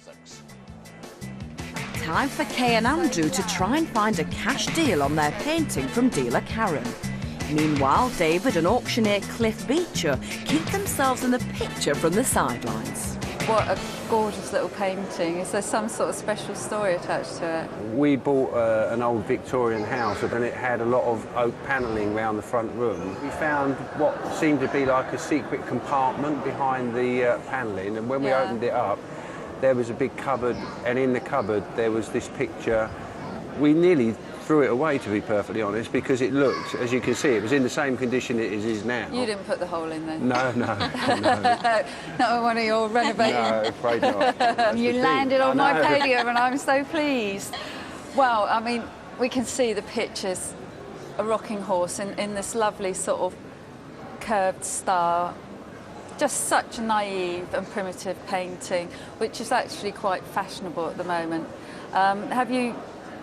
Sussex. Time for Kay and Andrew to try and find a cash deal on their painting from dealer Karen. Meanwhile, David and auctioneer Cliff Beecher keep themselves in the picture from the sidelines. What a gorgeous little painting. Is there some sort of special story attached to it? We bought an old Victorian house and it had a lot of oak panelling round the front room. We found what seemed to be like a secret compartment behind the panelling, and when we opened it up, there was a big cupboard, and in the cupboard there was this picture. We nearly threw it away, to be perfectly honest, because it looked, as you can see, it was in the same condition it is now. You didn't put the hole in there? No. Not one of your renovating. No, afraid not. You landed on my podium and I'm so pleased. Well, I mean, we can see the pictures, a rocking horse in this lovely sort of curved style. Just such a naive and primitive painting, which is actually quite fashionable at the moment. Have you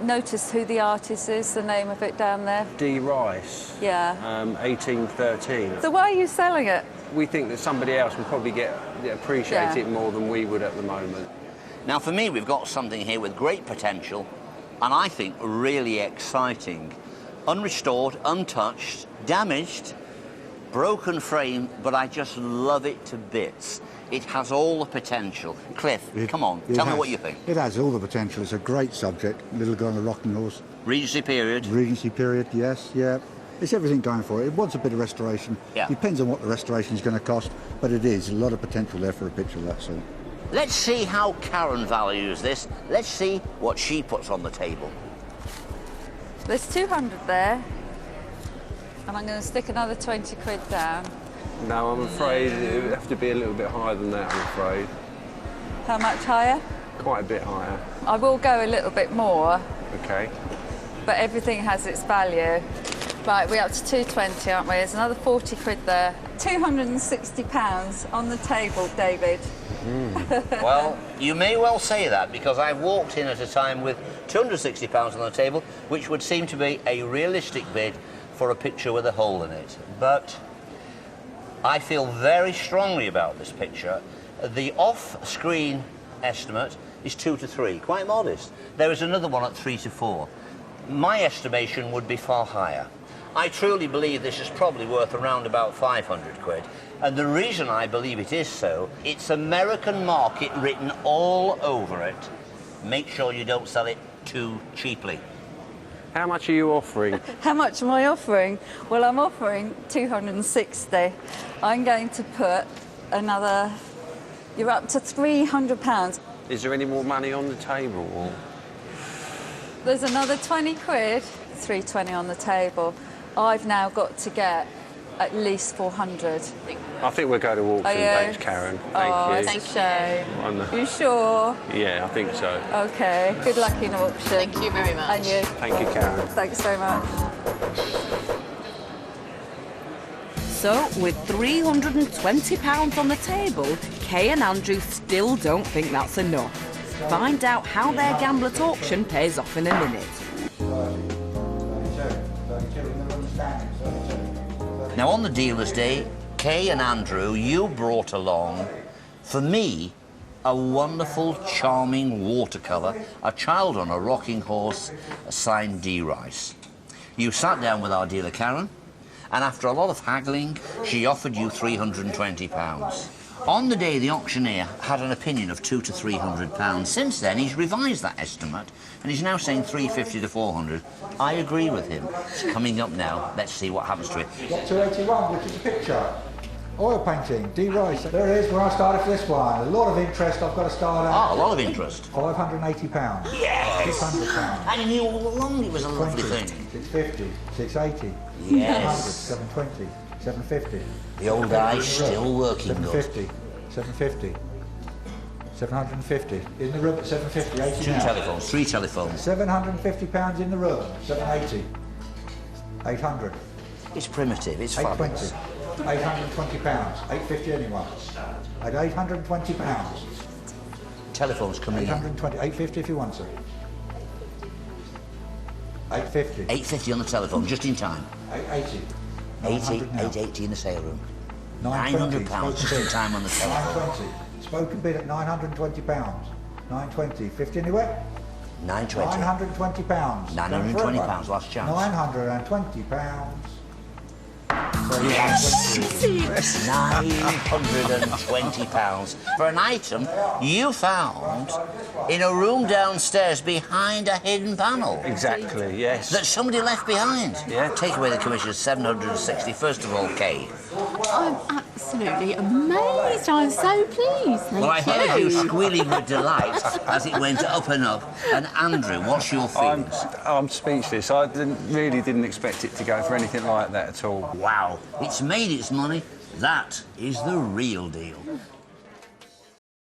noticed who the artist is, the name of it down there? D. Rice. Yeah. 1813. So why are you selling it? We think that somebody else would probably appreciate it more than we would at the moment. Now, for me, we've got something here with great potential, and I think really exciting. Unrestored, untouched, damaged, broken frame, but I just love it to bits. It has all the potential. Cliff, come on, tell me what you think. It has all the potential. It's a great subject. Little Girl on a Rocking Horse. Regency period. Regency period, yes, yeah. It's everything going for it. It wants a bit of restoration. Yeah. Depends on what the restoration is going to cost, but it is. A lot of potential there for a picture of that sort. Let's see how Karen values this. Let's see what she puts on the table. There's 200 there. And I'm going to stick another 20 quid down. No, I'm afraid it would have to be a little bit higher than that, I'm afraid. How much higher? Quite a bit higher. I will go a little bit more. Okay. But everything has its value. Right, we're up to 220, aren't we? There's another 40 quid there. £260 on the table, David. Well, you may well say that, because I've walked in at a time with £260 on the table, which would seem to be a realistic bid for a picture with a hole in it. But I feel very strongly about this picture. The off-screen estimate is 2 to 3, quite modest. There is another one at 3 to 4. My estimation would be far higher. I truly believe this is probably worth around about 500 quid. And the reason I believe it is so, it's American market written all over it. Make sure you don't sell it too cheaply. How much are you offering? How much am I offering? Well, I'm offering 260. I'm going to put another... You're up to £300. Is there any more money on the table? Or? There's another 20 quid, 320 on the table. I've now got to get at least 400. I think we'll go to auction. Thanks, Karen. Thank you. It's a shame. You sure? Yeah, I think so. OK. Good luck in auction. Thank you very much. And you. Thank you, Karen. Thanks very much. So, with £320 on the table, Kay and Andrew still don't think that's enough. Find out how their gamble at auction pays off in a minute. Now, on the dealer's day, Kay and Andrew, you brought along, for me, a wonderful, charming watercolour, a child on a rocking horse, signed D. Rice. You sat down with our dealer, Karen, and after a lot of haggling, she offered you £320. On the day, the auctioneer had an opinion of £200 to £300. Since then, he's revised that estimate, and he's now saying £350 to £400. I agree with him. It's coming up now. Let's see what happens to it. Got 281, which is a picture. Oil painting, D. Rice. There it is, where I started for this one. A lot of interest, I've got to start out. Ah, a lot of interest. £580. Yes! £600. I knew all along it was a lovely thing. 650, 680. Yes. 720, 750. The old guy's still working 750, 750, 750. In the room at 750, 80 Two now. telephones, 3 telephones. £750 in the room, 780, 800. It's primitive, it's 820, fabulous. £820, 850 anyone. At £820. Telephones coming in. 820, 850 if you want to. 850. 850 on the telephone, just in time. 880. 880 in the sale room. £920, £900 just in time on the telephone. 920. Spoken bid at £920. 920. 50 anywhere? 920. £920. £920, last chance. £920. Yes! £920 for an item you found in a room downstairs behind a hidden panel. Exactly, yes. That somebody left behind. Yeah. Take away the commission, £760. First of all, Kay. I'm absolutely amazed. I'm so pleased. Thank Well, I heard you you. squealing with delight as it went up and up. And Andrew, what's your feelings? I'm speechless. I really didn't expect it to go for anything like that at all. Wow, it's made its money. That is the real deal.